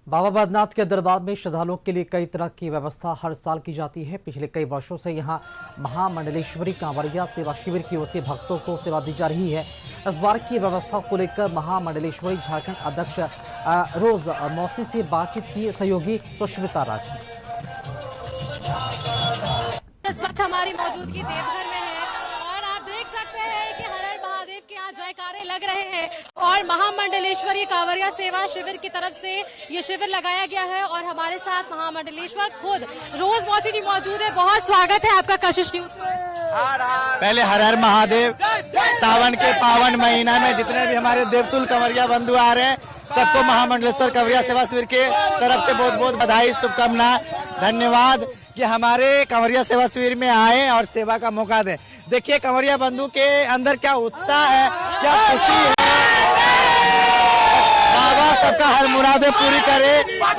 बाबा बैद्यनाथ के दरबार में श्रद्धालुओं के लिए कई तरह की व्यवस्था हर साल की जाती है। पिछले कई वर्षों से यहां महामंडलेश्वरी कांवरिया सेवा शिविर की ओर से भक्तों को सेवा दी जा रही है। इस बार की व्यवस्था को लेकर महामंडलेश्वरी झारखंड अध्यक्ष रोज मौसी से बातचीत की सहयोगी सुष्मिता राज। इस वक्त हमारी मौजूदगी देवघर में है और आप देख सकते हैं कि हर हर महादेव के यहाँ जयकारे लग रहे हैं और महामंडलेश्वरी कांवरिया सेवा शिविर की तरफ से ये शिविर लगाया गया है और हमारे साथ महामंडलेश्वर खुद रोज मौसी जी मौजूद है। बहुत स्वागत है आपका कशिश न्यूज में। पहले हर हर महादेव। सावन के पावन महीना में जितने भी हमारे देवतुल कंवरिया बंधु आ रहे हैं सबको महामंडलेश्वर कंवरिया सेवा शिविर के तरफ से बहुत बहुत बधाई, शुभकामना, धन्यवाद कि हमारे कंवरिया सेवा शिविर में आए और सेवा का मौका दें। देखिए कंवरिया बंधु के अंदर क्या उत्साह है, क्या खुशी है। बाबा सबका हर मुरादें पूरी करे।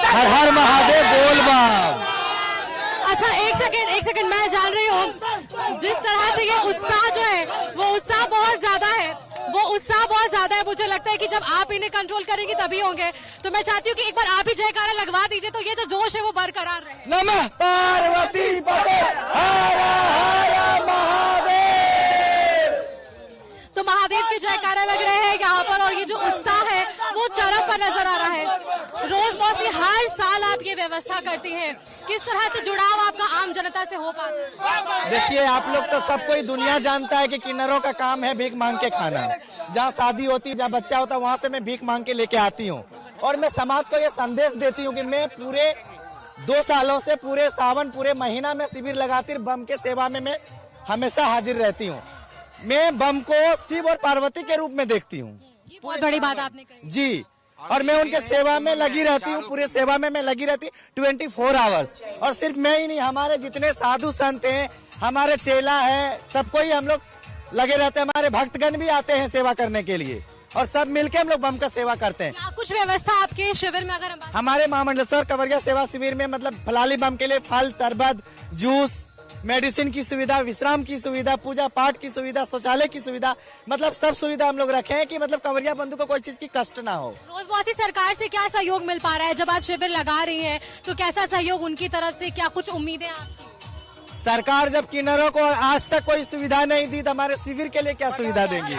हर हर महादेव बोल बम। अच्छा एक सेकंड मैं जान रही हूँ जिस तरह से ये उत्साह जो है वो उत्साह बहुत ज्यादा है। मुझे लगता है कि जब आप इन्हें कंट्रोल करेंगे तभी होंगे। तो मैं चाहती हूँ कि एक बार आप ही जयकारा लगवा दीजिए तो ये जो जोश है वो बरकरार रहे। नमः पार्वती पते हर हर महादेव। तो महादेव के जयकारा लग रहे हैं यहाँ पर और ये जो उत्साह है वो चरम पर नजर आ रहा है। रोज मौसी हर साल आप ये व्यवस्था करती हैं, किस तरह से जुड़ाव आपका आम जनता से हो पाता है? देखिए आप लोग तो सब कोई दुनिया जानता है कि किन्नरों का काम है भीख मांग के खाना। जहाँ शादी होती है, जहाँ बच्चा होता है, वहाँ से मैं भीख मांग के लेके आती हूँ और मैं समाज को ये संदेश देती हूँ कि मैं पूरे 2 सालों से पूरे सावन पूरे महीना में शिविर लगाती बम के सेवा में मैं हमेशा हाजिर रहती हूँ। मैं बम को शिव और पार्वती के रूप में देखती हूँ। बहुत बड़ी बात आपने कही जी, और मैं उनके सेवा में लगी रहती हूँ। पूरे सेवा में मैं लगी रहती 24 आवर्स। और सिर्फ मैं ही नहीं, हमारे जितने साधु संत हैं, हमारे चेला है, सबको ही हम लोग लगे रहते हैं। हमारे भक्तगण भी आते हैं सेवा करने के लिए और सब मिलके हम लोग बम का सेवा करते हैं। क्या कुछ व्यवस्था आपके शिविर में अगर हमारे महामंडलेश्वर कंवरिया सेवा शिविर में मतलब फलाली बम के लिए फल, शरबत, जूस, मेडिसिन की सुविधा, विश्राम की सुविधा, पूजा पाठ की सुविधा, शौचालय की सुविधा, मतलब सब सुविधा हम लोग रखे हैं कि मतलब कंवरिया बंधु को कोई चीज की कष्ट ना हो। रोज मौसी सरकार से क्या सहयोग मिल पा रहा है? जब आप शिविर लगा रही हैं तो कैसा सहयोग उनकी तरफ से, क्या कुछ उम्मीदें आपकी? सरकार जब किन्नरों को आज तक कोई सुविधा नहीं दी तो हमारे शिविर के लिए क्या सुविधा देंगी?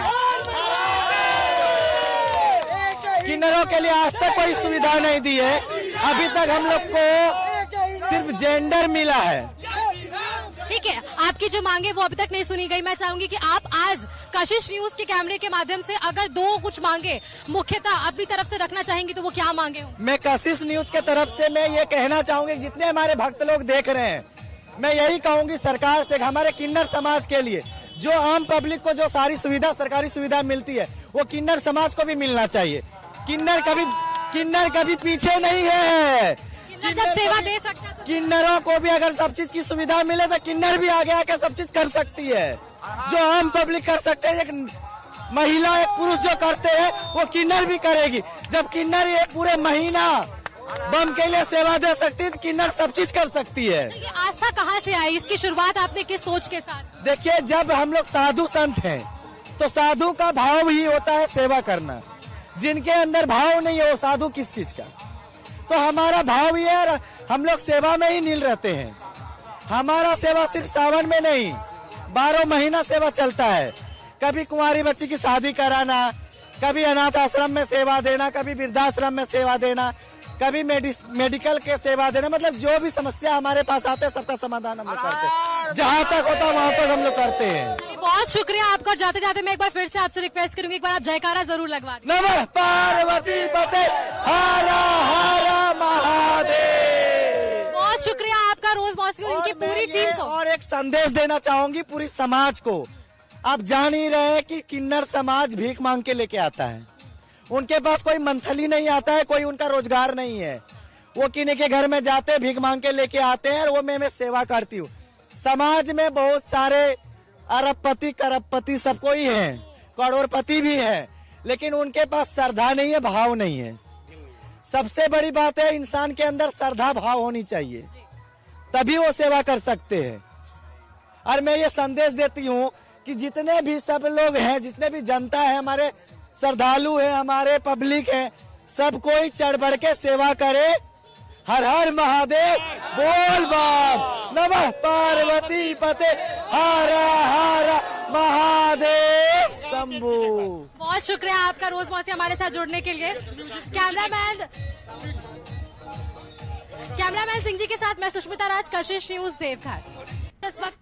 किन्नरों के लिए आज तक कोई सुविधा नहीं दी है। अभी तक हम लोग को सिर्फ जेंडर मिला है। ठीक है, आपकी जो मांगे वो अभी तक नहीं सुनी गई। मैं चाहूंगी कि आप आज कशिश न्यूज के कैमरे के माध्यम से अगर 2 कुछ मांगे मुख्यतः अपनी तरफ से रखना चाहेंगी तो वो क्या मांगे हो? मैं कशिश न्यूज के तरफ से मैं ये कहना चाहूंगी, जितने हमारे भक्त लोग देख रहे हैं, मैं यही कहूंगी सरकार से, हमारे किन्नर समाज के लिए जो आम पब्लिक को जो सारी सुविधा, सरकारी सुविधा मिलती है वो किन्नर समाज को भी मिलना चाहिए। किन्नर कभी पीछे नहीं है। जब सेवा दे सकता है तो किन्नरों को भी अगर सब चीज की सुविधा मिले तो किन्नर भी आगे आके सब चीज कर सकती है। जो आम पब्लिक कर सकते हैं, एक महिला एक पुरुष जो करते हैं वो किन्नर भी करेगी। जब किन्नर एक पूरे महीना बम के लिए सेवा दे सकती है तो किन्नर सब चीज कर सकती है। ये आस्था कहाँ से आई? इसकी शुरुआत आपने किस सोच के साथ? देखिए जब हम लोग साधु संत हैं तो साधु का भाव ही होता है सेवा करना। जिनके अंदर भाव नहीं है वो साधु किस चीज का? तो हमारा भाव ये है, हम लोग सेवा में ही नील रहते हैं। हमारा सेवा सिर्फ सावन में नहीं, 12 महीना सेवा चलता है। कभी कुंवारी बच्ची की शादी कराना, कभी अनाथ आश्रम में सेवा देना, कभी वृद्धाश्रम में सेवा देना, कभी मेडिकल के सेवा देना, मतलब जो भी समस्या हमारे पास आते हैं सबका समाधान हम लोग करते हैं। जहाँ तक होता है वहाँ तक हम लोग करते हैं। बहुत शुक्रिया आपका। जाते जाते मैं एक बार फिर से आपसे रिक्वेस्ट करूंगी, एक बार आप जयकारा जरूर लगवा दें। नमः पार्वती पते हर हर महादेव। बहुत शुक्रिया आपका रोज मौसी और इनकी पूरी टीम को। और एक संदेश देना चाहूंगी पूरी समाज को। आप जान ही रहे हैं कि किन्नर समाज भीख मांग के लेके आता है। उनके पास कोई मंथली नहीं आता है, कोई उनका रोजगार नहीं है। वो किन्हीं के घर में जाते भीख मांग के लेके आते हैं और वो मैं सेवा करती हूँ। समाज में बहुत सारे अरबपति करबपति सबको ही है, करोड़पति भी है, लेकिन उनके पास श्रद्धा नहीं है, भाव नहीं है। सबसे बड़ी बात है इंसान के अंदर श्रद्धा भाव होनी चाहिए, तभी वो सेवा कर सकते हैं। और मैं ये संदेश देती हूँ कि जितने भी सब लोग हैं, जितने भी जनता है, हमारे श्रद्धालु है, हमारे पब्लिक है, सब कोई चढ़ बढ़ के सेवा करे। हर हर महादेव, बोल बम, नमः पार्वती पते, हर हर महादेव शंभू। बहुत शुक्रिया आपका रोज मौसी हमारे साथ जुड़ने के लिए। कैमरामैन सिंह जी के साथ मैं सुष्मिता राज, कशिश न्यूज देवघर। इस वक्त